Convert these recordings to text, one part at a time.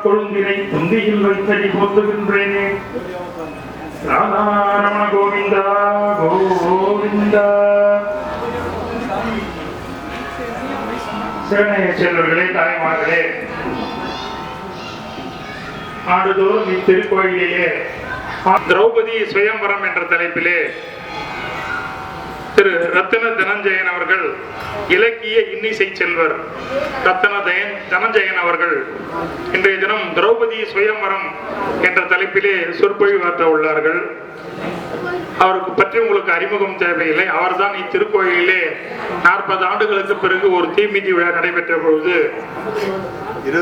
கொழுந்தினை துந்தியில் வைத்தடி போத்துகின்றேனே. ராதாரமண கோவிந்தா கோவிந்தா. சிவனைய செல்வர்களே, தாய்மார்களே, ஆண்டுதோறும் இத்திருக்கோயிலேயே திரௌபதி சுயம்பரம் என்ற தலைப்பிலே திரு ரத்தின தனஞ்சயன் அவர்கள், இலக்கிய இன்னிசை செல்வர் ரத்தின தனஞ்சயன் அவர்கள் இன்றைய தினம் திரௌபதி சுயம்பரம் என்ற தலைப்பிலே சொற்பொழிவாற்ற உள்ளார்கள். அவருக்கு பற்றி உங்களுக்கு அறிமுகம் தேவையில்லை. அவர்தான் இத்திருக்கோயிலே 40 ஆண்டுகளுக்கு பிறகு ஒரு தீமிதி விழா நடைபெற்ற பொழுது 53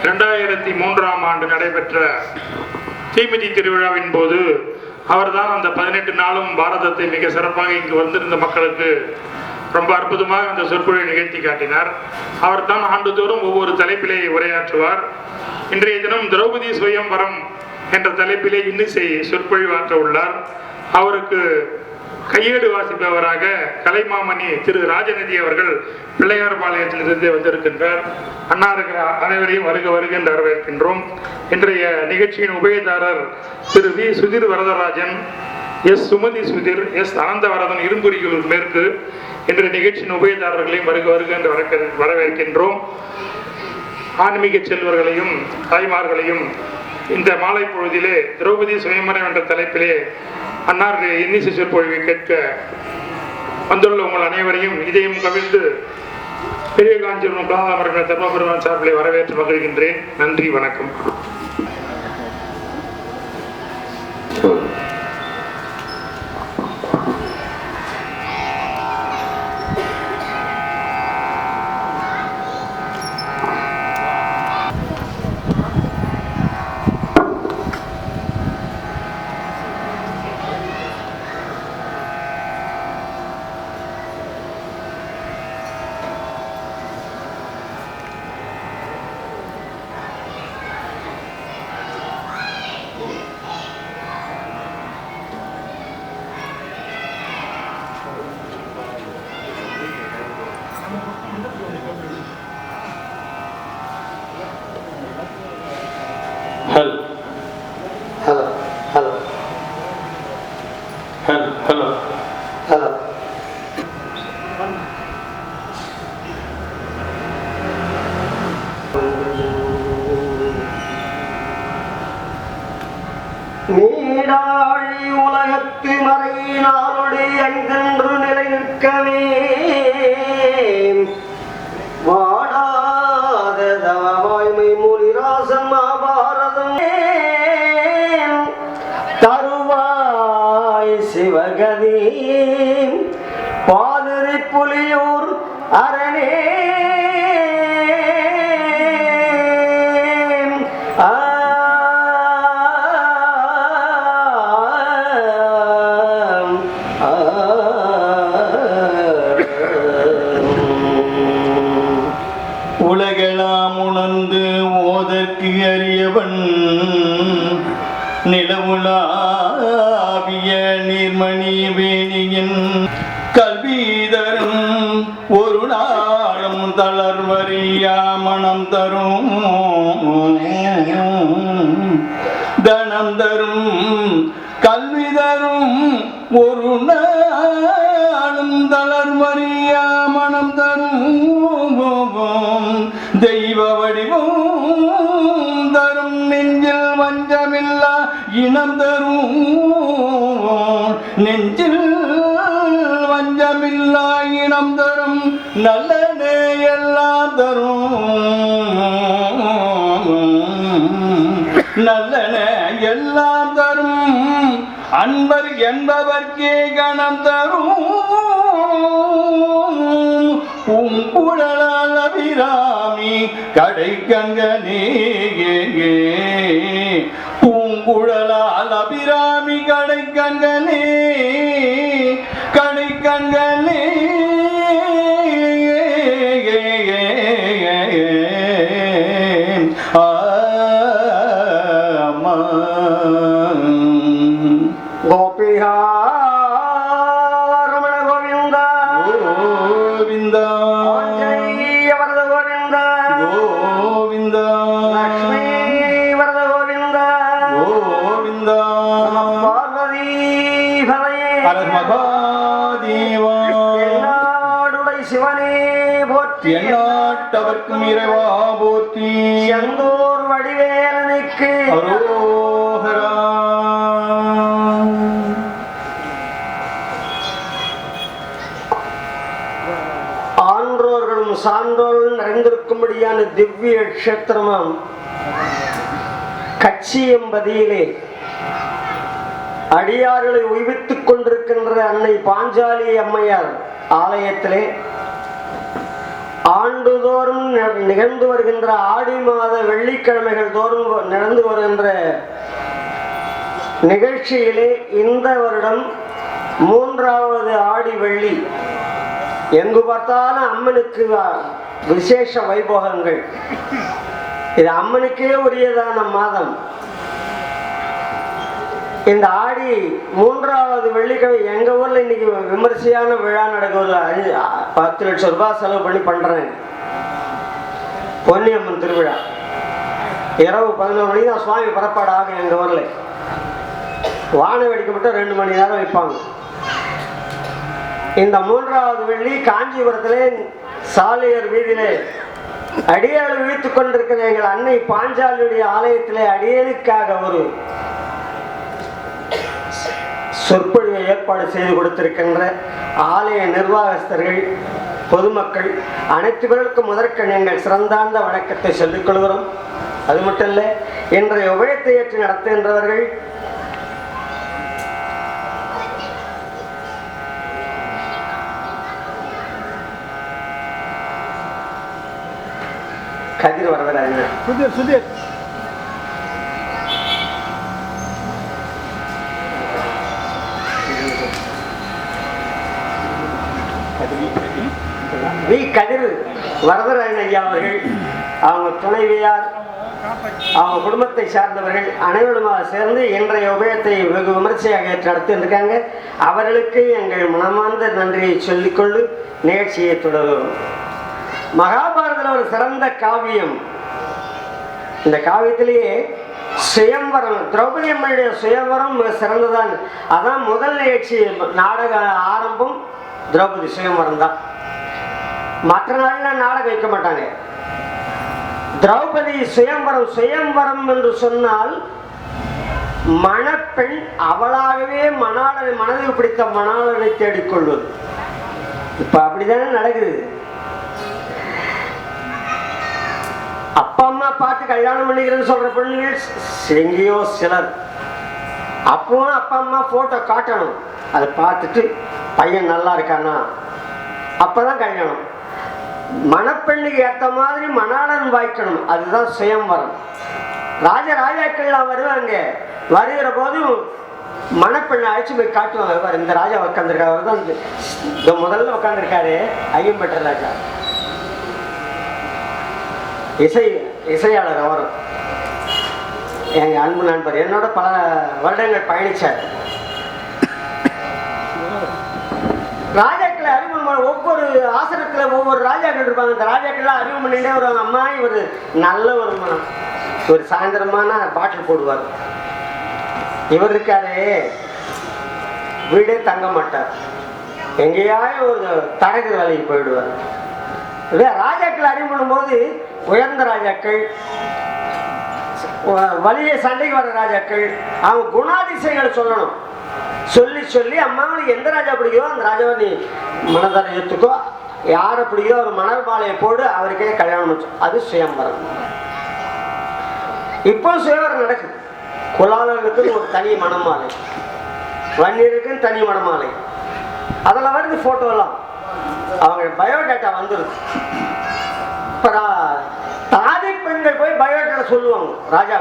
2003ஆம் ஆண்டு நடைபெற்ற தீமிதி திருவிழாவின் போது அவர்தான் அந்த 18 நாளும் பாரதத்தை மிக சிறப்பாக இங்கு வந்திருந்த மக்களுக்கு ரொம்ப அற்புதமாக அந்த சொற்பொழிவை நிகழ்த்தி காட்டினார். அவர் தான் ஆண்டுதோறும் ஒவ்வொரு தலைப்பிலே உரையாற்றுவார். இன்றைய தினம் திரௌபதி சுயம்வரம் என்ற தலைப்பிலே இன்னிசை சொற்பொழிவாற்ற உள்ளார். அவருக்கு கையேடு வாசிப்பவராக கலைமாமணி திரு ராஜநிதி அவர்கள் பிள்ளையார் பாளையத்திலிருந்து வந்திருக்கின்றார். அன்னாருக்கு அனைவரையும் வருக வருக என்று வரவேற்கின்றோம். இன்றைய நிகழ்ச்சியின் உபயதாரர் Thiru V Sudhir Varadarajan, S Sumathi Sudhir, S Ananthavaradhan Irumburiyur மேற்கு இன்றைய நிகழ்ச்சியின் உபயதாரர்களையும் வருக வருக என்று வரவேற்கின்றோம். ஆன்மீக செல்வர்களையும் தாய்மார்களையும் இந்த மாலை பொழுதிலே திரௌபதி சுயம்வரம் என்ற தலைப்பிலே அன்னார் இன்னிசை சொற்பொழிவை கேட்க வந்துள்ள உங்கள் அனைவரையும் இதயம் கவிழ்ந்து பெரிய காஞ்சிபுரம் கலாமரங்கள் தர்மபுரம் சார்பிலே வரவேற்று மகிழ்கின்றேன். நன்றி, வணக்கம். நீடாழி உலகத்து மறையினாலோடு எங்கென்று நிலை நிற்கவே வாடாத தவவாய்மை முனிராசன் மகாபாரதம் தருவாய் சிவகதி பாதிரி புலியூர் அரணே உலகெல்லாம் உணர்ந்து ஓதற்கு அறியவன் நிலவுலாவிய நீர்மணி வேணியின் கல்விதரும் ஒரு நாளும் தளர்வறியா மனம் தரும் தனம் தரும் கல்வி தரும் ஒரு நாளும் தளர்வறியா மனம் தரும் தெய்வ வடிவம் தரும் நெஞ்சில் வஞ்சமில்லா இனம் தரும் நெஞ்சில் வஞ்சமில்லா இனம் தரும் நல்லனே எல்லாம் தரும் நல்லனே எல்லாம் தரும் அன்பர் என்பவர்க்கே கணம் தரும் பூங்குழலால் அபிராமி கடை கண்கனே பூங்குழலால் அபிராமி கடை கண்கனே கடை கண்கனே கோபிகா ரமண கோவிந்தா கோவிந்தா வரத கோவிந்தா கோவிந்தா லக்ஷ்மி வரத கோவிந்தா கோவிந்தா பார்வதி பதையே மகாதேவா என்னாடுடை சிவனே போற்றி எந்நாட்டவர்க்கும் இறைவா போற்றி செந்தூர் வடிவேலனுக்கு அரோகரா. ஆன்றோர்களும் சான்றோர்களும் நிறைந்திருக்கும்படியான திவ்ய கஷேத்திரமாம் கச்சியம்பதியிலே அடியார்களை உய்வித்துக் கொண்டிருக்கின்ற அன்னை பாஞ்சாலி அம்மையார் ஆலயத்திலே ஆண்டுதோறும் நிகழ்ந்து வருகின்ற ஆடி மாத வெள்ளிக்கிழமைகள் தோறும் நடந்து வருகின்ற நிகழ்ச்சியிலே இந்த வருடம் 3வது ஆடி வெள்ளி. எங்கு பார்த்தாலும் அம்மனுக்கு விசேஷ வைபோகங்கள். இது அம்மனுக்கே உரியதான மாதம். இந்த ஆடி 3வது வெள்ளிக்கிழமை எங்க ஊர்ல இன்னைக்கு விமர்சையான விழா நடக்குது. 10 லட்சம் ரூபாய் செலவு பண்ணி பண்றேன். பொன்னியம்மன் திருவிழா இரவு 11 மணிக்கு தான் சுவாமி புறப்பாடு ஆகும். எங்க ஊர்ல வான வேடிக்கை மட்டும் 2 மணி நேரம் வைப்பாங்க. இந்த 3வது வெள்ளி காஞ்சிபுரத்திலே சாலையர் வீதியிலே அடியாளு விழித்துக் கொண்டிருக்கிற எங்கள் அன்னை பாஞ்சாலியுடைய ஆலயத்திலே அடியனுக்காக ஒரு சொற்பொழிவை ஏற்பாடு செய்து கொடுத்திருக்கின்ற ஆலய நிர்வாகஸ்தர்கள், பொதுமக்கள் அனைத்து பேருக்கும் முதற்கண் எங்கள் சிறந்தார்ந்த வணக்கத்தை சொல்லிக் கொள்கிறோம். அது மட்டும் இல்லை, இன்றைய உபயத்தை ஏற்று நடத்துகின்றவர்கள் கதிர் வரதராஜன், சுதீர் வி கதிர் வரதராஜன் ஐயா அவர்கள், அவங்க துணைவியார், அவங்க குடும்பத்தை சார்ந்தவர்கள் அனைவருமாக சேர்ந்து இன்றைய உபயத்தை வெகு விமர்சையாக ஏற்று நடத்தியிருக்காங்க. அவர்களுக்கு எங்கள் மனமார்ந்த நன்றியை சொல்லிக்கொண்டு நிகழ்ச்சியை தொடரும். மகாபாரதத்தில் ஒரு சிறந்த காவியம். இந்த காவியத்திலேயே சுயம்வரம், திரௌபதி அம்மனுடைய சுயம்வரம் மிக சிறந்ததான். அதான் முதல் நிகழ்ச்சி. நாடக ஆரம்பம் திரௌபதி சுயம்வரம் தான். மற்ற நாளில் நாடகம் வைக்க மாட்டாங்க. திரௌபதி சுயம்வரம். சுயம்வரம் என்று சொன்னால் மணப்பெண் அவளாகவே மனதை பிடித்த மணாளனை தேடிக்கொள்வது. இப்ப அப்படித்தானே நடக்குது. அப்பா அம்மா பார்த்து கல்யாணம் பண்ணிக்கிறேன்னு சொல்ற பொண்ணுகள் எங்கேயோ சிலர். அப்பவும் அப்பா அம்மா போட்டோ காட்டணும். அதை பார்த்துட்டு பையன் நல்லா இருக்கானா அப்பதான் கல்யாணம். மணப்பெண்ணுக்கு ஏற்ற மாதிரி மணாளன் வாய்க்கணும். அதுதான் சுயம்வரம். ராஜாக்கள்லாம் வருவாங்க. வருகிற போதும் மணப்பெண்ணை அழைச்சி போய் காட்டுவாங்க. இந்த ராஜா உட்காந்துருக்காரு தான் இந்த முதல்ல உட்காந்துருக்காரு ஐயம்பெற்ற ராஜா. இசையாளர் அவரும் எங்க அன்பு நண்பர், என்னோட பல வருடங்கள் பயணிச்சார். ராஜாக்களை அறிமுகம் ஒவ்வொரு ஆசிரத்தில் ஒவ்வொரு ராஜாக்கள் இருப்பாங்க. இந்த ராஜாக்கள்லாம் அறிவு பண்ணிட்டே வருவாங்க. அம்மா இவர் நல்ல ஒரு மனம், ஒரு சாயந்தரமான பாட்டில் போடுவார். இவர் இருக்காரு வீடே தங்க மாட்டார். எங்கேயாவது ஒரு தரகிற வேலைக்கு போயிடுவார். ராஜாக்கள் அறிமுகம் போது உயர்ந்த ராஜாக்கள், வலிய சண்டைக்கு வர ராஜாக்கள், அவங்க குணாதிசயங்களை சொல்லணும். சொல்லி சொல்லி அம்மாவுக்கு எந்த ராஜா பிடிக்குதோ அந்த ராஜாவை நீ மனதார ஏற்றுக்கோ, யாரை பிடிக்குதோ ஒரு மணல் மாலையை போடு, அவருக்கே கல்யாணம் வச்சு. அது சுயம்பரம். இப்போ சுயம்பரம் நடக்குது. குலாலர்களுக்கு ஒரு தனி மணமாலை, வன்னியருக்குன்னு தனி மணமாலை. அதில் வருது போட்டோலாம். அவங்க பயோடேட்டா வந்துருது. தாதி பெண்கள் போய் பயோடேட்டா சொல்லுவாங்க ராஜா.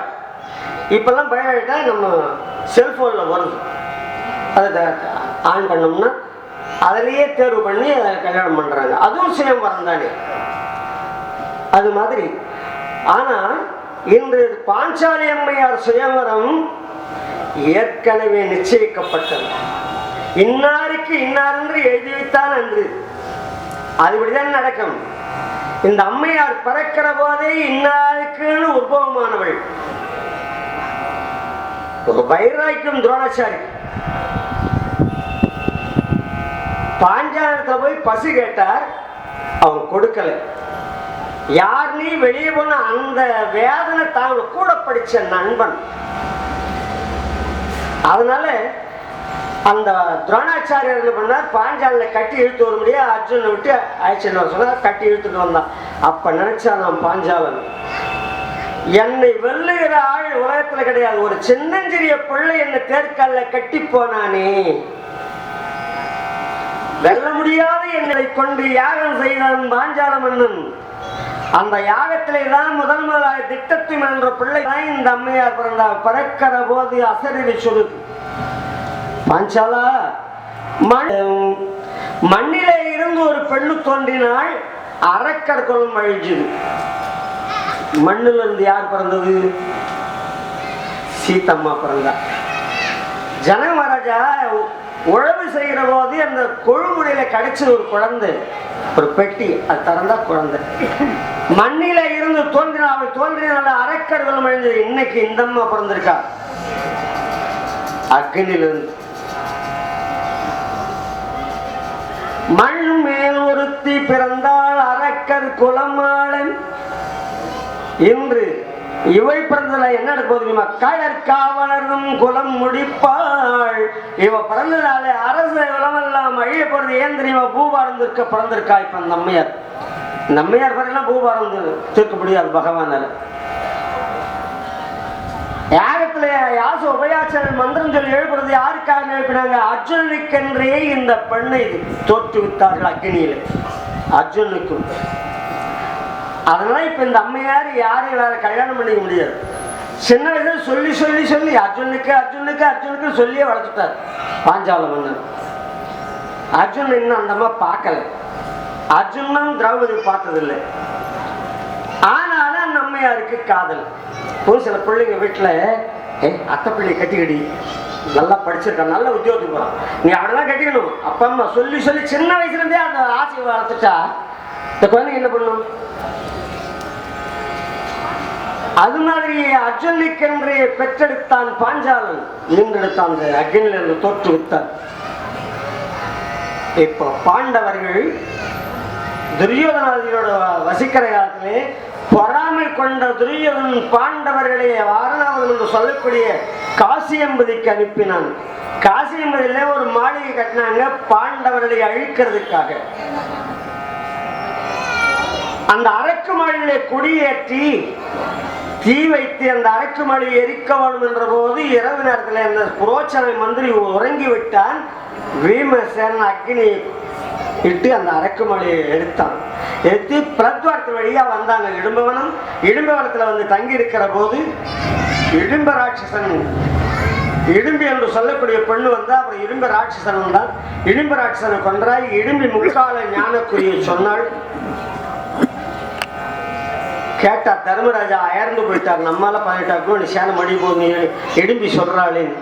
இப்பெல்லாம் பயோடேட்டா நம்ம செல்போன்ல வருது. அதை ஆன் பண்ணோம்னா அதிலேயே தேர்வு பண்ணி அதை கல்யாணம் பண்றாங்க. அதுவும் சுயம்பரம் தானே. அது மாதிரி. ஆனா இன்று பாஞ்சாலி அம்மையார் சுயம்பரம் ஏற்கனவே நிச்சயிக்கப்பட்டது. இன்னாருக்கு இன்னார் என்று எழுதி வைத்தான் அன்று. அதுபடிதான் நடக்கும். இந்த அம்மையார் பிறக்கிற போதே இன்னாருக்குன்னு உற்பவமானவள். ஒரு வைராக்கியம் துரோணாச்சாரி. பாஞ்சாலத்துல போய் பசு கேட்டார், அவங்க கொடுக்கல. யார் நீ வெளியே போன அந்த வேதனை தாங்க கூட படிச்ச நண்பன். அதனால அந்த துரோணாச்சாரியர் என்ன பண்ணார், பாஞ்சாலில் கட்டி இழுத்து வர முடியாது, அர்ஜுனை விட்டு அழைச்சிட்டு வர சொன்னார். கட்டி இழுத்துட்டு வந்தான். அப்ப நினைச்சா நான் பாஞ்சாலன் என்னை வெல்லுகிற ஆள் உலகத்துல கிடையாது, ஒரு சின்னஞ்சிறிய பிள்ளை என்னை தேர்கால கட்டி போனானே, வெல்ல முடியாத என்னை கொண்டு யாகம் செய்தான் பாஞ்சால மன்னன். அந்த யாகத்திலே தான் முதலாக திட்டத்து என்ற பிள்ளை தான் இந்த அம்மையார் பிறந்தார். பிறக்கிற போது அசரீரி சொல்லுது, பாஞ்சாலா மண்ணிலே இருந்து ஒரு பெண்ணு தோன்றினால் அரக்கர் குலம் அழிஞ்சுது. மண்ணில இருந்து யார் பிறந்தது? சீத்தம்மா பிறந்தார். ஜனக மகாராஜா உழவு செய்கிற போது அந்த கொழுமுடியில கிடைச்ச ஒரு குழந்தை, ஒரு பெட்டி, அது திறந்தா குழந்தை. மண்ணில இருந்து தோன்றின அவள் தோன்றினால அரக்கர் குலம் அழிஞ்சது. இன்னைக்கு இந்த அம்மா பிறந்திருக்கா அக்னியிலிருந்து. மண் மேல் ஒருத்தி பிறந்தாள் அரக்கர் குலமாளன். இன்று இவை பிறந்ததுல என்ன நடக்கும்? கழற்காவலரும் குலம் முடிப்பாள். இவ பிறந்ததாலே அரச குலமெல்லாம் அழிய போறது. ஏன் தெரியுமா? பூபாரந்திருக்க பிறந்திருக்கா. இப்ப நம்மையார் நம்மையார் பிறகு பூபாரந்து தீர்க்க முடியாது பகவானால. யாகத்துல யாச உபயாச்சரன் மந்திரம் சொல்லி எழுப்புறது யாருக்காக எழுப்பினாங்க? அர்ஜுனுக்கென்றே இந்த பெண்ணை தோற்றுவித்தார்கள் அக்னியில, அர்ஜுனுக்கும். அதனால இப்ப இந்த அம்மையார் யாரையும் வேற கல்யாணம் பண்ணிக்க முடியாது. சின்ன வயசுல சொல்லி சொல்லி சொல்லி அர்ஜுனுக்கு அர்ஜுனுக்கு அர்ஜுனுக்கு சொல்லியே வளர்த்துட்டார் பாஞ்சால மன்னன். அர்ஜுன் இன்னும் அந்த அம்மா பார்க்கல, அர்ஜுனும் திரௌபதி பார்த்ததில்லை. ஆனாலும் அந்த அம்மையாருக்கு காதல். ஒரு சில பிள்ளைங்க வீட்டுல அத்தை பிள்ளைய கட்டிக்கடி, நல்லா படிச்சிருக்கான், நல்ல உத்தியோகத்துக்கு போறான், நீ அவனெல்லாம் கட்டிக்கணும். அப்பா அம்மா சொல்லி சொல்லி சின்ன வயசுல இருந்தே அந்த ஆசையை வளர்த்துட்டா இந்த குழந்தைங்க என்ன பண்ணும்? அது மாதிரி அர்ஜுனுக்கென்று பெற்றெடுத்தான் பாஞ்சாலன், ஈன்றெடுத்தான், அந்த அக்னியிலிருந்து தோற்றுவித்தான். இப்போ பாண்டவர்கள் துரியோதனாதியோட வசிக்கிற காலத்திலே பொறாமை கொண்ட துரியோதன் பாண்டவர்களை வாரணாவதம் என்று சொல்லக்கூடிய காசியம்பதிக்கு அனுப்பினான். காசியம்பதியில ஒரு மாளிகை கட்டினாங்க பாண்டவர்களை அழிக்கிறதுக்காக. அந்த அரக்கு மாளிகையை குடியேற்றி தீ வைத்து அந்த அரக்கு மாளிகை எரிக்க வேண்டும் என்ற போது இரவு நேரத்தில் அந்த புரோச்சனை மந்திரி உறங்கி விட்டான். பீமசேன் அக்னி இட்டு அந்த அரக்கு மாளிகையை எடுத்தான். எடுத்து பிரத்வாரத்து வழியா வந்தாங்க இடும்பவனம். இடும்பவனத்துல வந்து தங்கி இருக்கிற போது இடும்ப ராட்சசன், இடும்பி என்று சொல்லக்கூடிய பெண்ணு வந்தா. அப்புறம் இடும்ப ராட்சசன் வந்தான். இடும்ப ராட்சசனை கொன்றாய். இடும்பி முக்கால ஞானக்குரிய சொன்னாள். கேட்டா தர்மராஜா அயர்ந்து போயிட்டார். நம்மால 18 சேன மடி போது இடும்பி சொல்றாளேன்னு.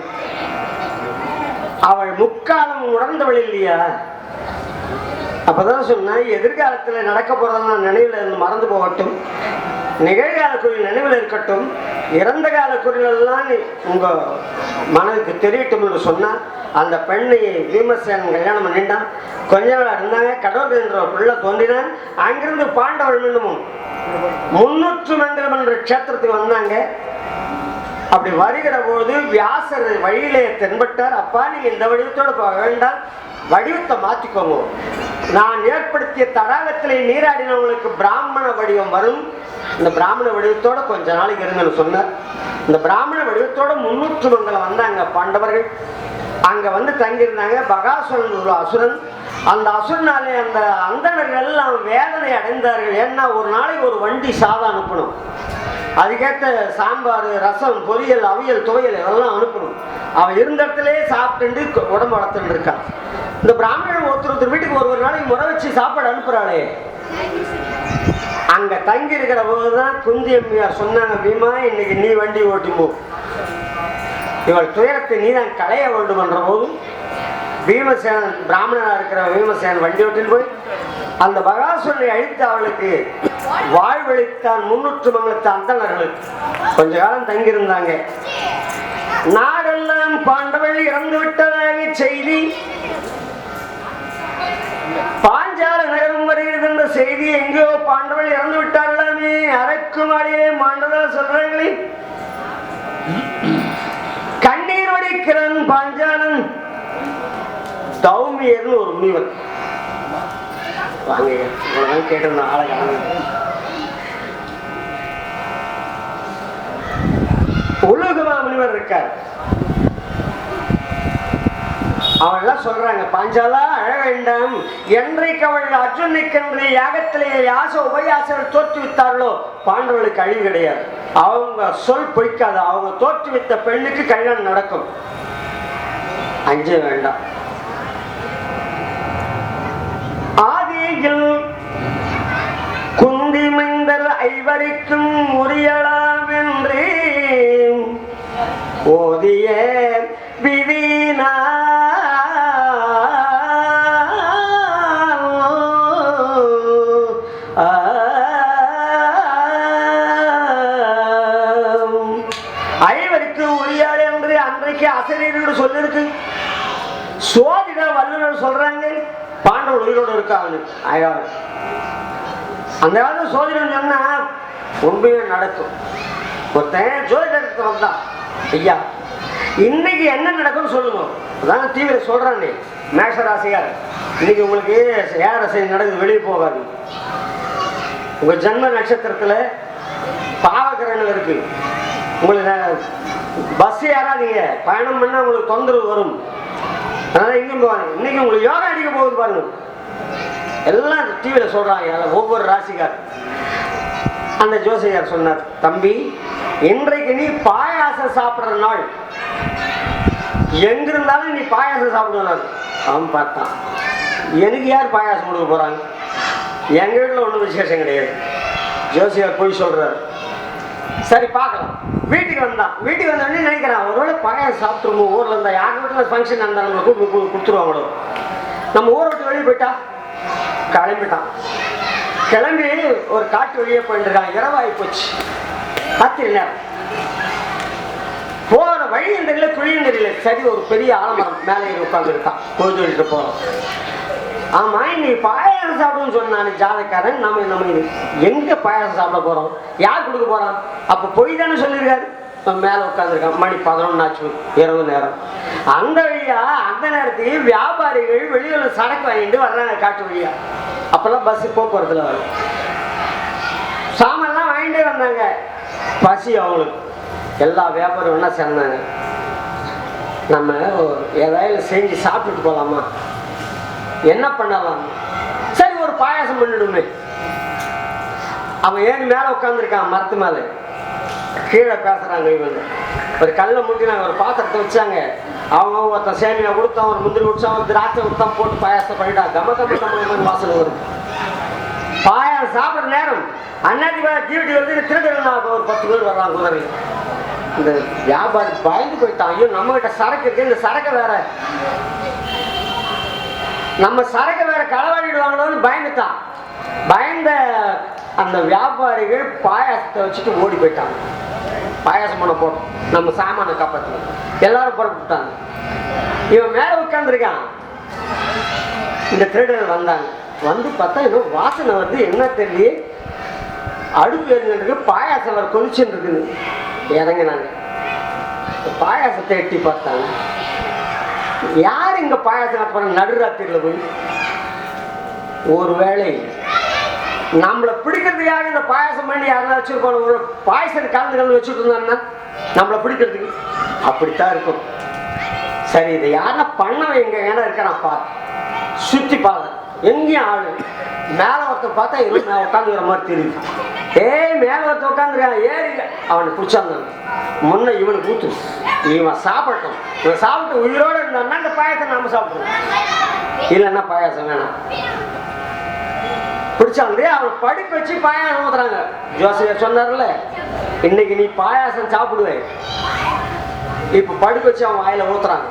அவள் முக்காலம் உணர்ந்தவள் இல்லையா? அப்பதான் சொன்னா எதிர்காலத்துல நடக்க போறதெல்லாம் நினைவுல இருந்து மறந்து போகட்டும், நிகழ்கால குறில் நினைவில் இருக்கட்டும், இறந்த கால குறிலெல்லாம் உங்க மனதுக்கு தெரியட்டும் என்று சொன்னா அந்த பெண்ணை பீமசேன் கல்யாணம் பண்ணிட்டான். கொஞ்ச நாள் இருந்தாங்க. கடவுள் என்ற பிள்ளை தோன்றினான். அங்கிருந்து பாண்டவள் மீண்டும் 300 மங்கலம் என்ற கஷேத்திரத்துக்கு வந்தாங்க. அப்படி வருகிற போது வியாசர் வழியிலே தென்பட்டார். அப்பா நீங்க இந்த வடிவத்தோட போக வேண்டாம், வடிவத்தை மாற்றிக்கோங்க. நான் ஏற்படுத்திய தடாகத்திலே நீராடினவங்களுக்கு பிராமண வடிவம் வரும். இந்த பிராமண வடிவத்தோட கொஞ்ச நாளைக்கு இருங்கன்னு சொன்னார். இந்த பிராமண வடிவத்தோட 300 மங்கலம் வந்தாங்க பாண்டவர்கள். அங்க வந்து தங்கியிருந்தாங்க. பகாசுரன் ஒரு அசுரன். அந்த அசுரனாலே அந்த அந்தணர்கள் எல்லாம் வேதனை அடைந்தார்கள். ஏன்னா ஒரு நாளைக்கு ஒரு வண்டி சாதம் அனுப்பணும், அதுக்கேற்ற சாம்பார், ரசம், பொரியல், அவியல், துவையல் இதெல்லாம் அனுப்பணும். அவன் இருந்த இடத்துலயே சாப்பிட்டு உடம்பு வளர்த்துட்டு இருக்கான். இந்த பிராமணன் ஒருத்தர் வீட்டுக்கு ஒரு நாளைக்கு முறை வச்சு சாப்பாடு அனுப்புறாளே. அங்க தங்கி இருக்கிற போதுதான் குந்தி அம்மையார் சொன்னாங்க, பீமா இன்னைக்கு நீ வண்டி ஓட்டிப்போ, இவள் துயரத்தை நீ தான் களைய வேண்டும் என்ற போது பீமசேன் பிராமணனா இருக்கிற பீமசேன் வண்டி ஓட்டில் போய் அந்த பகாசுரனை அழித்து அவளுக்கு வாழ்வழித்தான். 300 மங்கலத்து அந்தணர்களுக்கு கொஞ்ச காலம் தங்கியிருந்தாங்க. நாடெல்லாம் பாண்டவள் இறந்து விட்டதாக செய்தி பாஞ்சால நகரம் வருகிறது என்ற செய்தி எங்கேயோ பாண்டவள் இறந்து விட்டார்களாமே. அரக்கு மாளிகையே மாண்டதா சொல்றாங்களே. கண்ணீர் வடிக்கிறான் பாஞ்சாலன். தௌமியர்னு ஒரு முனிவர். வாங்க கேட்டிருந்தோம் அழகான. உலகமா முனிவர் இருக்கார். அவள்லாம் சொல்றாங்க, பாஞ்சாலா அழ வேண்டாம், என்றைக்கு அவள் அர்ஜுனுக்கென்று யாகத்திலேயே யாச உபயாசர்கள் தோற்றுவித்தார்களோ பாண்டவர்களுக்கு அழிவு கிடையாது. அவங்க சொல் பொய்க்காது. அவங்க தோற்றுவித்த பெண்ணுக்கு கல்யாணம் நடக்கும். அஞ்ச வேண்டாம். ஆதியில் குந்தி மைந்தர் ஐவருக்கும் உரியலாம் என்று ஓதிய விதினா ஐவருக்கு உரியாள் என்று அன்றைக்கு ஆசிரியர்கள் சொல்லிருக்கு. சோதிட வல்லுநர் சொல்றாங்க பாண்டவர் உயிரோடு இருக்காங்க. அந்த காலத்துல சோதிடம் சொன்னா உண்மையே நடக்கும். ஒருத்தன் ஜோதிடத்தை வந்தான், ஐயா இன்னைக்கு என்ன நடக்கும்னு சொல்லுங்க. அதான் டிவியில சொல்றானே, மேஷராசியார் இன்னைக்கு உங்களுக்கு ஏழரசை நடக்குது, வெளியே போகாது. உங்க ஜன்ம நட்சத்திரத்துல பாவகிரகங்கள் இருக்கு. உங்களுக்கு பஸ் ஏறாதீங்க, பயணம் பண்ணா உங்களுக்கு தொந்தரவு வரும். அதனால எங்கேயும் போவாங்க. இன்னைக்கு உங்களுக்கு யோகா அடிக்க போகுது பாருங்க, எல்லாம் டிவியில சொல்றாங்க ஒவ்வொரு ராசிக்கார். அந்த ஜோசியார் சொன்னார், தம்பி இன்றைக்கு நீ பாயாசம் சாப்பிடுற நாள், எங்க இருந்தாலும் நீ பாயாசம் சாப்பிடுவாங்க. அவன் பார்த்தான், எனக்கு யார் பாயாசம் கொடுக்க போறாங்க, எங்க வீட்டில் ஒன்றும் விசேஷம் கிடையாது. ஜோசியார் போய் சொல்றாரு. சரி பார்க்கலாம். வீட்டுக்கு வந்தான். வீட்டுக்கு வந்தோடனே நினைக்கிறான், ஒருவேளை பாயாசம் சாப்பிட்டுருவோம். ஊர்ல இருந்தா யார் வீட்டில் ஃபங்க்ஷன் இருந்தாலும் கொடுத்துருவாங்களோ. நம்ம ஊரை விட்டு வெளியே போயிட்டா கிளம்பிட்டான். கிளம்பி ஒரு காட்டு வழியே போயிட்டு இருக்கான். இரவாகி போச்சு, ராத்திரி நேரம். போற வழியும் தெரியல, குழியும் தெரியல. சரி, ஒரு பெரிய ஆலமரம் மேலே உட்கார்ந்து இருக்கான். கோயிலுக்கு போறோம். ஆமா, இன்னைக்கு பாயாசம் சாப்பிடுன்னு சொன்னானே ஜாதக்காரன். நம்ம எங்க பாயாசம் சாப்பிட போறோம், யார் கொடுக்க போறான்? அப்ப போய் தானே சொல்லியிருக்காரு. மேல உட்காந்துருக்கான். மணி 11 ஆச்சு, இரவு நேரம். அந்த வழியா அந்த நேரத்துக்கு வியாபாரிகள் வெளியில சரக்கு வாங்கிட்டு வர்றாங்க காட்டு வழியா. அப்பெல்லாம் பஸ் போக்குவரத்துல வரும். சாமான்லாம் வாங்கிட்டே வந்தாங்க. பசி அவங்களுக்கு. எல்லா வியாபாரம் ஒன்னா சேர்ந்தாங்க. நம்ம ஏதாவது செஞ்சு சாப்பிட்டுட்டு போலாமா, என்ன பண்ணலாம்? சரி, ஒரு பாயாசம் பண்ணிடுமே. அவன் ஏன் மேல உட்காந்துருக்கான், மரத்து மேல. கீழே பேசுறாங்க இவங்க. ஒரு கல்லை முட்டினாங்க, ஒரு பாத்திரத்தை வச்சாங்க. அவங்க ஒருத்தன் சேமியா கொடுத்தான், ஒரு முந்திரி குடிச்சான், ஒரு திராட்சை கொடுத்தான், போட்டு பாயாசம் பண்ணிட்டான். கம கம கம வாசனை வரும். பாயாசம் சாப்பிட்ற நேரம் அன்னைக்கு டியூட்டி வந்து திருடுறாங்க. ஒரு 10 பேர் வர்றாங்க குதிரை. இந்த வியாபாரி பயந்து போயிட்டான். ஐயோ, நம்ம கிட்ட சரக்கு இருக்கு, இந்த சரக்கு வேற, நம்ம சரக்கு வேற களவாடிடுவாங்களோன்னு பயந்துட்டான். பயந்த அந்த வியாபாரிகள் பாயாசத்தை வச்சுட்டு ஓடி போயிட்டாங்க. பாயாசம் பண்ண போட்டோம், நம்ம சாமான காப்பாற்ற எல்லாரும் புறப்பட்டாங்க. இவன் மேல உட்கார்ந்துருக்கான். இந்த திருடர்கள் வந்தாங்க. வந்து பார்த்தா இன்னும் வாசனை வந்து என்ன தெரியல, அடுப்பு எரிஞ்சிருக்கு, பாயாசம் வர கொதிச்சுட்டு இருக்குது. இறங்கினாங்க. பாயாசத்தை எட்டி பார்த்தாங்க. யார் இங்க பாயாசம் அப்புறம் நடுராத்திரில போய், ஒருவேளை நம்மளை பிடிக்கிறதுக்காக இந்த பாயாசம் பண்ணி யாரெல்லாம் வச்சிருக்கோம், ஒரு பாயசம் கலந்து வச்சுட்டு இருந்தாங்கன்னா நம்மளை பிடிக்கிறதுக்கு அப்படித்தான் இருக்கும். சரி, இதை யாரா பண்ணவன் எங்க ஏன்னா இருக்கான் பாரு. சுத்தி பாரு, எங்கேயும் ஆளு. மேல ஒருத்தர் பார்த்தா இவன் நான் உட்காந்துக்கிற மாதிரி தெரியுது. மேல ஒருத்தர் உட்காந்துருக்கான். ஏறி அவனை பிடிச்சாங்க. முன்ன இவனுக்கு ஊத்து, இவன் சாப்பிட்டோம். இவன் சாப்பிட்டு உயிரோடு இருந்தான்னா இந்த பாயசம் நாம சாப்பிடுவோம், இல்லைன்னா பாயாசம் வேணாம். பிடிச்சாந்து அவனை படுக்க வச்சு பாயாசம் ஊத்துறாங்க. ஜோசியர் சொன்னார்ல, இன்னைக்கு நீ பாயாசம் சாப்பிடுவே. இப்ப படுக்க வச்சு அவன் வாயில ஊத்துறாங்க.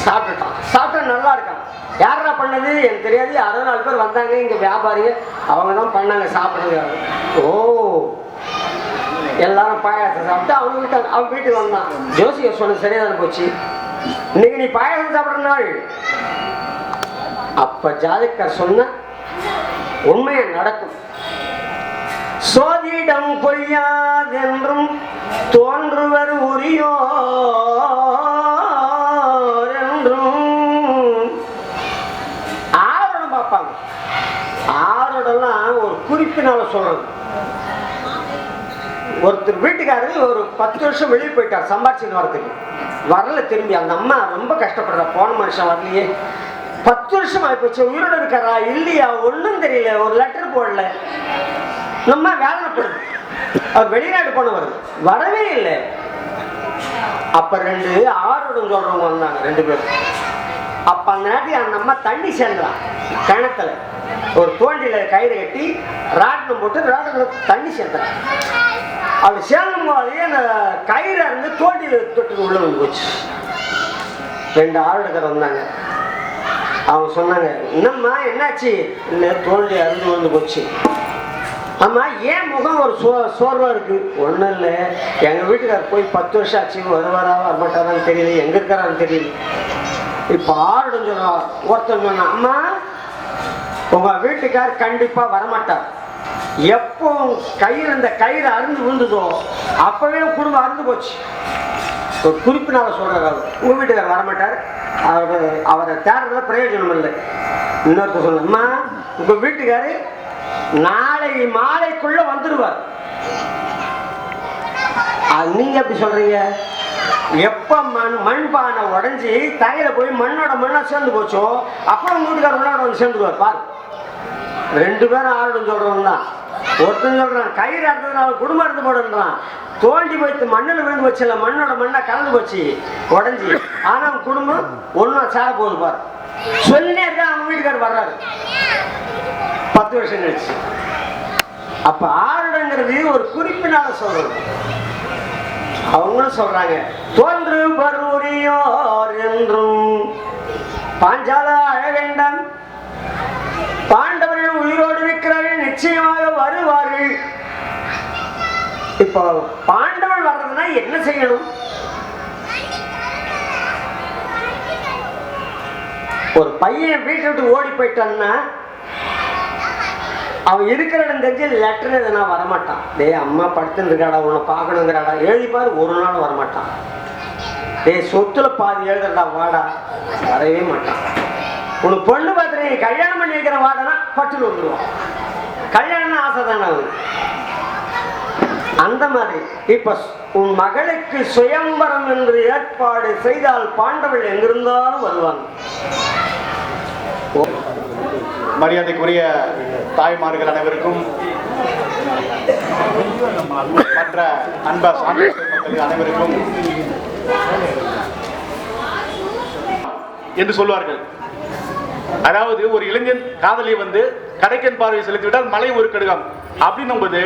சாப்பிட்டுட்டான். சாப்பிட்டா நல்லா இருக்கான். யாரா பண்ணது எனக்கு தெரியாது. 64 பேர் வந்தாங்க இங்க வியாபாரிங்க, அவங்க தான் பண்ணாங்க சாப்பிடுறது. ஓ, எல்லாரும் பாயாசம் சாப்பிட்டு அவன் வீட்டுக்கு வந்தான். ஜோசியர் சொன்னது சரியாதான போச்சு, இன்னைக்கு நீ பாயாசம் சாப்பிடுற நாள். அப்ப ஜாதகர் சொன்ன உண்மையை நடக்கும். சோதிடம் பொய்யாதென்றும் தோன்றுவர் உரியோர் என்றும் ஆரோடெல்லாம் ஒரு குறிப்பினால சொல்றது. ஒருத்தர் வீட்டுக்காரரு ஒரு 10 வருஷம் வெளியே போயிட்டார் சம்பாதிச்சுட்டு வரதுக்கு, வரல திரும்பி. அந்த அம்மா ரொம்ப கஷ்டப்படுறா, போன மனுஷன் வரலையே, 10 வருஷம் ஆயிப்போச்சு, உயிரோட இருக்காரா இல்லையா ஒன்றும் தெரியல, ஒரு லெட்டர் போடல. நம்ம வேதனைப்படுது. அவர் வெளிநாடு போனவர் வரவே இல்லை. அப்ப 2 ஆரோடும் சொல்றவங்க வந்தாங்க, 2 பேர். அப்ப அந்த நேரத்தில் அந்த அம்மா தண்ணி சேர்ந்தான் கிணத்துல, ஒரு தோண்டியில கயிறு கட்டி ராட்டினம் போட்டு ராட்டின தண்ணி சேர்த்தான். அப்படி சேர்ந்தும் போதே அந்த கயிறு இருந்து தோண்டியில தொட்டு உள்ள வந்து போச்சு. 2 ஆரோடுக்கார வந்தாங்க. அவங்க சொன்னாங்க, என்னம்மா என்னாச்சு? இல்லை தோண்டி அருந்து வந்து போச்சு. ஆமா, ஏன் முகம் ஒரு சோர்வா இருக்கு? ஒன்றும் இல்லை, எங்க வீட்டுக்காரர் போய் 10 வருஷம் ஆச்சு, வருவாரா வரமாட்டாரான்னு தெரியல, எங்க இருக்கிறான்னு தெரியல. இப்ப ஆரோடும் சொல்றா. ஒருத்தர் சொன்னா, அம்மா உங்க வீட்டுக்கார் கண்டிப்பா வரமாட்டார். எப்போ இந்த கயிறு அருந்து விழுந்ததோ அப்பவே குடும்பம் அருந்து போச்சு. ஒரு குறிப்பினால சொல்றாரு, உங்க வீட்டுக்கார் வரமாட்டார், அவரை தேடுறதுல பிரயோஜனம் இல்லை. இன்னொருத்தர் சொன்ன, அம்மா உங்க வீட்டுக்காரு நாளை மாலைக்குள்ள வந்துடுவார். நீங்க எப்படி சொல்றீங்க? எப்ப மண்பானை உடஞ்சி தரையில போய் மண்ணோட மண்ணா சேர்ந்து போச்சோ அப்புறம் வீட்டுக்கார உள்ளோட வந்து சேர்ந்துருவார். பாரு, 2 பேரும் ஆரோடும் சொல்றவங்க தான். ஒருத்தன் சொல்றான் கயிறு அறுத்ததுனால குடும்பம் இருந்து போடுறான், தோண்டி போய்த்து மண்ணில் விழுந்து வச்சுல, மண்ணோட மண்ணா கலந்து போச்சு உடஞ்சி, ஆனா அவன் குடும்பம் ஒன்னா சேர போகுது. பாரு, சொல்லினே இருக்க அவங்க வீட்டுக்காரர் வர்றாரு 10 வருஷம் கழிச்சு. அப்ப ஆரோடங்கிறது ஒரு குறிப்பினால சொல்றது. அவங்களும் சொல்றாங்க, தோன்று பருரியோர் என்றும் பாஞ்சால அழ வேண்டாம், பாண்டவர்கள் உயிரோடு இருக்கிறார்கள், நிச்சயமாக வருவார்கள். இப்போ பாண்டவன் வர்றதுன்னா என்ன செய்யணும்? ஒரு பையன் வீட்டை விட்டு ஓடி போயிட்டான்னா அவன் இருக்கிற இடம் தெரிஞ்சு லெட்டர் எதுனா வரமாட்டான். டேய் அம்மா படுத்துன்னு இருக்காடா, உன்னை பார்க்கணுங்கிறாடா, எழுதிப்பாரு, ஒரு நாள் வரமாட்டான். டேய் சொத்துல பாதி எழுதுறடா வாடா, வரவே மாட்டான். உனக்கு பொண்ணு பார்த்துட்டு கல்யாணம் பண்ணி வைக்கிற வாடனா பட்டுன்னு வந்துடுவான். கல்யாணம் ஆசை தானே அவனுக்கு. அந்த மாதிரி இப்ப உன் மகளுக்கு சுயம்பரம் என்று ஏற்பாடு செய்தால் பாண்டவர்கள் எங்கிருந்தாலும் வருவாங்க. மரியாதைக்குரிய தாய்மார்கள் அனைவருக்கும், மற்ற அன்பா மக்கள் அனைவருக்கும் என்று சொல்வார்கள். அதாவது ஒரு இளைஞன் காதலி கடைக்கன் பார்வை செலுத்திவிட்டால் மலை ஒரு கடுகம் அப்படின்னும் போது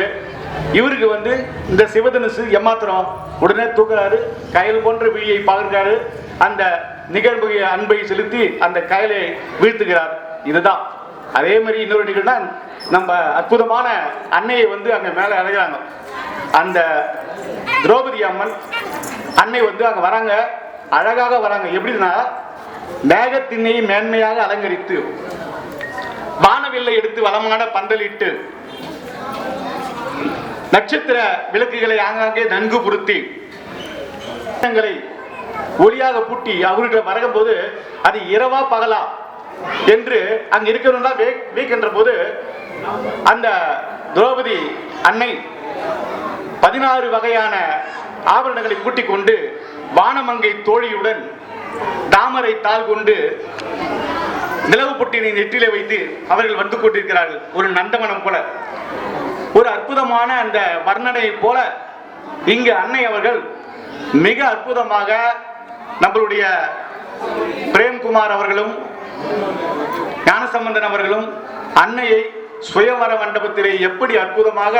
இவருக்கு இந்த சிவதனுசு எம்மாத்திரம் உடனே தூக்குறாரு, கயல் போன்ற விழியை பார்க்கிறாரு, அந்த நிகழ்வு அன்பை செலுத்தி அந்த கயலை வீழ்த்துகிறார். இதுதான். அதே மாதிரி இன்னொரு நிகழ்வுனா நம்ம அற்புதமான அன்னையை அங்க மேல அடைகிறாங்க. அந்த திரௌபதி அம்மன் அன்னை அங்க வராங்க, அழகாக வராங்க. எப்படின்னா மேகத்திண்ணையை மேன்மையாக அலங்கரித்து வானவில்லை எடுத்து வளமான பந்தலிட்டு நட்சத்திர விளக்குகளை ஆங்காங்கே நன்கு பொருத்தி ஒளியாக பூட்டி அவர்கிட்ட வரும்போது அது இரவா பகலா என்று அங்க இருக்கிறவங்க வீக்கின்ற போது அந்த திரௌபதி அன்னை 16 வகையான ஆபரணங்களை கூட்டிக் கொண்டு வானமங்கை தோழியுடன் தாமரை தாள் கொண்டு நிலவு பொட்டினை நெற்றிலே வைத்து அவர்கள் வந்து கொண்டிருக்கிறார்கள். ஒரு நந்தவனம் போல, ஒரு அற்புதமான அந்த வர்ணனை போல இங்கு அன்னை அவர்கள் மிக அற்புதமாக நம்மளுடைய பிரேம்குமார் அவர்களும் ஞானசம்பந்தன் அவர்களும் அன்னையை சுயவர மண்டபத்திலே எப்படி அற்புதமாக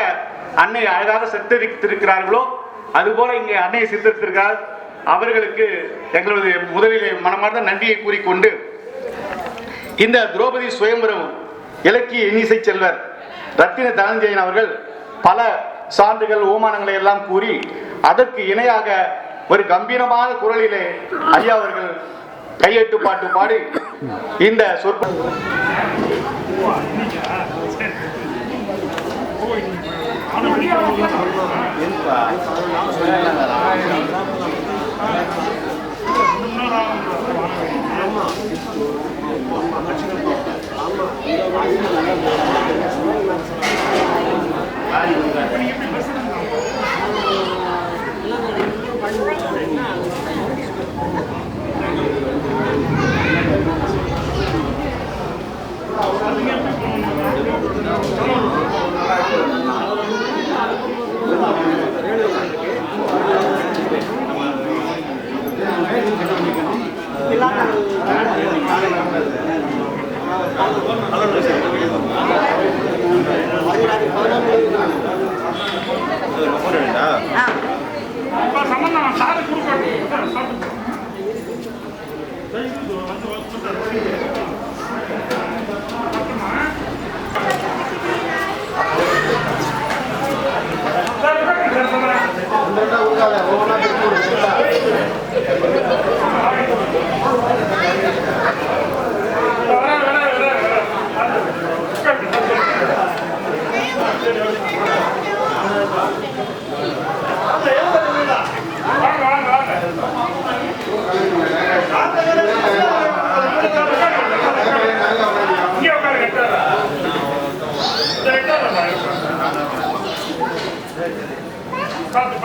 அன்னை அழகாக சித்தரித்திருக்கிறார்களோ அதுபோல இங்கே அன்னையை சித்தரித்திருக்கிறார். அவர்களுக்கு எங்களுடைய முதலிலே மனமார்ந்த நன்றியை கூறிக்கொண்டு, இந்த திரௌபதி சுயம்பரம் இலக்கிய இன்னிசை செல்வர் ரத்தின தனஞ்சயன் அவர்கள் பல சான்றுகள் ஓமானங்களை எல்லாம் கூறி அதற்கு இணையாக ஒரு கம்பீரமான குரலிலே ஐயா அவர்கள் கையெட்டு பாட்டு பாடி இந்த சொற்பொழிவு சம்பந்தம் சாரு கொடுப்பாங்க. பார்த்து